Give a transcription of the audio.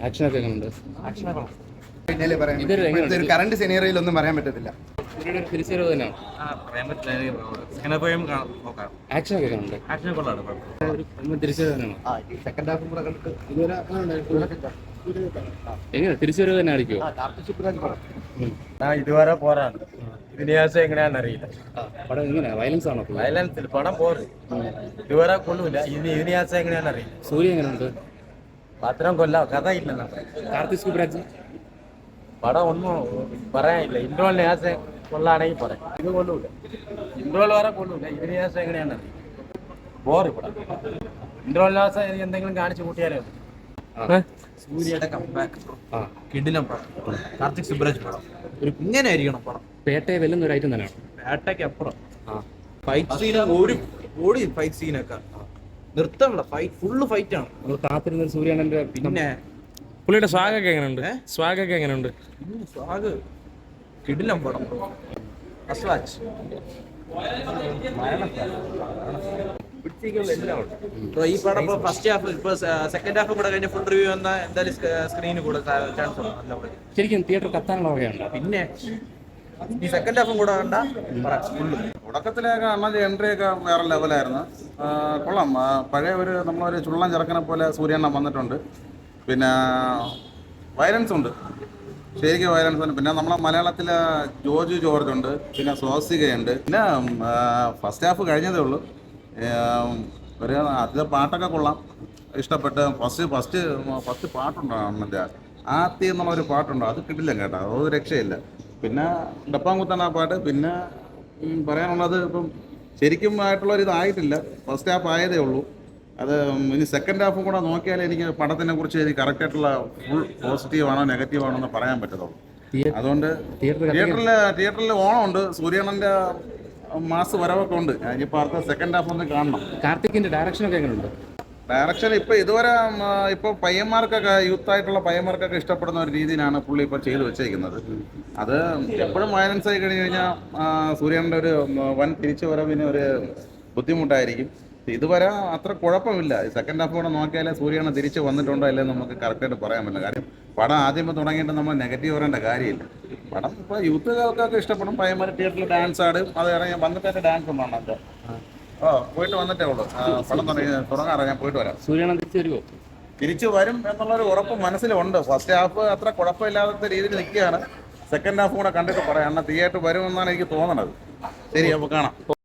ആക്ഷനൊക്കെ എങ്ങനെയുണ്ട്? ഇതൊരു കറണ്ട് സിനേറിയയിലൊന്നും പറയാൻ പറ്റത്തില്ല. തിരിച്ചുവരവ് തന്നെയാണ്. ആക്ഷനൊക്കെ എങ്ങനെയുണ്ട്? തിരിച്ചുവരവ് തന്നെയാണ്. എങ്ങനെ തിരിച്ചുവരവ് തന്നെ ആയിരിക്കുമോ? ഇതുവരെ പോരാണ്. ഇതിഹാസം എങ്ങനെയാണെന്ന് അറിയില്ല. പടം എങ്ങനെയാ? വയലൻസ് ആണോ? വയലൻസിൽ പടം പോറ് ഇതുവരെ കൊള്ളൂല. ഇതിഹാസം എങ്ങനെയാണെന്ന് അറിയില്ല. സൂര്യ എങ്ങനെയുണ്ട്? പത്രം കൊല്ലാം കഥ ഇല്ല. കാർത്തിക് സുബ്രാജ് പടം ഒന്നും പറയാനില്ല. ഇൻട്രോൾ ന്യാസം കൊള്ളാണെങ്കിൽ പറയാം. ഇത് കൊള്ളൂല. ഇൻട്രോൾ വരെ കൊള്ളൂല. ഇതിഹാസം എങ്ങനെയാണെന്ന് അറിയില്ല. ബോറ് പടം. ഇൻട്രോൾ ന്യാസം എന്തെങ്കിലും കാണിച്ചു കൂട്ടിയാലോ. സൂര്യയുടെ കംബാക്ക് കിടിലം പടം. കാർത്തിക് സുബ്രാജ് പടം ഇങ്ങനെ ആയിരിക്കണം പടം. പേട്ടയെ വെല്ലുന്ന ഒരു ഐറ്റം തന്നെയാണ്. പേട്ടയ്ക്ക് അപ്പുറം ഫൈറ്റ് സീൻ ഓടി ഫൈറ്റ് സീനൊക്കെ നിർത്തമില്ല. ഫൈറ്റ് ഫുള്ള് ഫൈറ്റ് ആണ്. കാത്തിരുന്ന സൂര്യാനന്റെ പിന്നെ പുള്ളിയുടെ സ്വാഗൊക്കെ എങ്ങനെയുണ്ട്? സ്വാഗൊക്കെ എങ്ങനെയുണ്ട്? സ്വാഗ് കിടിലം പടം. അസ്വാജ് ഈ പടം ഇപ്പൊ ഫസ്റ്റ് ഹാഫ് ഇപ്പൊ സെക്കൻഡ് ഹാഫ് കൂടെ കഴിഞ്ഞ ഫുൾ റിവ്യൂ വന്നാൽ എന്തായാലും സ്ക്രീനിൽ കൂടെ ചാൻസ് ഉണ്ട്. ശരിക്കും തിയേറ്റർ കത്താനുള്ള വകയുണ്ട്. പിന്നെ ഈ സെക്കൻഡ് ഹാഫും കൂടെ കണ്ട തുടക്കത്തിലേക്ക് അണ്ണൻ്റെ എൻട്രിയൊക്കെ വേറെ ലെവലായിരുന്നു. കൊള്ളാം. പഴയ നമ്മളൊരു ചുള്ളൻ ചെറുക്കനെ പോലെ സൂര്യണ്ണൻ വന്നിട്ടുണ്ട്. പിന്നെ വയലൻസ് ഉണ്ട്, ശരിക്കും വയലൻസ് ഉണ്ട്. പിന്നെ നമ്മളെ മലയാളത്തിലെ ജോർജ് ജോർജ് ഉണ്ട്, പിന്നെ സ്വാസികയുണ്ട്. പിന്നെ ഫസ്റ്റ് ഹാഫ് കഴിഞ്ഞതേ ഉള്ളൂ. ഒരു അതിലെ പാട്ടൊക്കെ കൊള്ളാം, ഇഷ്ടപ്പെട്ട്. ഫസ്റ്റ് പാട്ടുണ്ട് അണ്ണൻ്റെ ആത്തി എന്നുള്ളൊരു പാട്ടുണ്ട്, അത് കിട്ടില്ല കേട്ടോ, അത് രക്ഷയില്ല. പിന്നെ ഡപ്പാങ്കുത്താണ് ആ പാട്ട്. പിന്നെ പറയാനുള്ളത് ഇപ്പം ശരിക്കും ആയിട്ടുള്ളൊരു ഇതായിട്ടില്ല, ഫസ്റ്റ് ഹാഫ് ആയതേ ഉള്ളൂ. അത് ഇനി സെക്കൻഡ് ഹാഫും കൂടെ നോക്കിയാലേ എനിക്ക് പടത്തിനെ കുറിച്ച് എനിക്ക് കറക്റ്റായിട്ടുള്ള ഫുൾ പോസിറ്റീവ് ആണോ നെഗറ്റീവ് ആണോ എന്ന് പറയാൻ പറ്റത്തുള്ളൂ. അതുകൊണ്ട് തിയേറ്ററിൽ ഓണമുണ്ട്, സൂര്യണ്ണൻ്റെ മാസ് വരവൊക്കെ ഉണ്ട്. ഇനിയിപ്പോൾ അടുത്ത സെക്കൻഡ് ഹാഫ് ഒന്ന് കാണണം. കാർത്തിക്കിന്റെ ഡയറക്ഷനൊക്കെ എങ്ങനെയുണ്ട്? ഡയറക്ഷൻ ഇപ്പോൾ ഇതുവരെ ഇപ്പോൾ പയ്യന്മാർക്കൊക്കെ യൂത്തായിട്ടുള്ള പയ്യന്മാർക്കൊക്കെ ഇഷ്ടപ്പെടുന്ന ഒരു രീതിയിലാണ് പുള്ളി ഇപ്പോൾ ചെയ്തു വെച്ചേക്കുന്നത്. അത് എപ്പോഴും വയലൻസ് ആയി കഴിഞ്ഞ് കഴിഞ്ഞാൽ സൂര്യൻ്റെ ഒരു വൻ തിരിച്ചു വരവിന് ഒരു ബുദ്ധിമുട്ടായിരിക്കും. ഇതുവരെ അത്ര കുഴപ്പമില്ല. സെക്കൻഡ് ഹാഫ് കൂടെ നോക്കിയാലേ സൂര്യനെ തിരിച്ച് വന്നിട്ടുണ്ടോ അല്ലേ നമുക്ക് കറക്റ്റായിട്ട് പറയാൻ പറ്റില്ല. കാര്യം പടം ആദ്യമേ തുടങ്ങിയിട്ട് നമ്മൾ നെഗറ്റീവ് പറയേണ്ട കാര്യമില്ല. പടം ഇപ്പോൾ യൂത്തുകാർക്കൊക്കെ ഇഷ്ടപ്പെടും. പയ്യന്മാർ തിയേറ്ററിൽ ഡാൻസ് ആടും, അത് ഇറങ്ങി വന്നിട്ട് ഡാൻസ് ഉണ്ടാണ് എൻ്റെ. പോയിട്ട് വന്നിട്ടേ ഉള്ളൂ. പടം തുടങ്ങാറ, ഞാൻ പോയിട്ട് വരാം. സൂര്യനെ തിരിച്ചു വരുമോ? തിരിച്ചു വരും എന്നുള്ളൊരു ഉറപ്പ് മനസ്സിലുണ്ട്. ഫസ്റ്റ് ഹാഫ് അത്ര കുഴപ്പമില്ലാത്ത രീതിയിൽ നിൽക്കുകയാണ്. സെക്കൻഡ് ഹാഫ് കൂടെ കണ്ടിട്ട് പറയാം. എന്നാൽ തിയേറ്റർ വരുമെന്നാണ് എനിക്ക് തോന്നുന്നത്. ശരി, അപ്പോൾ കാണാം.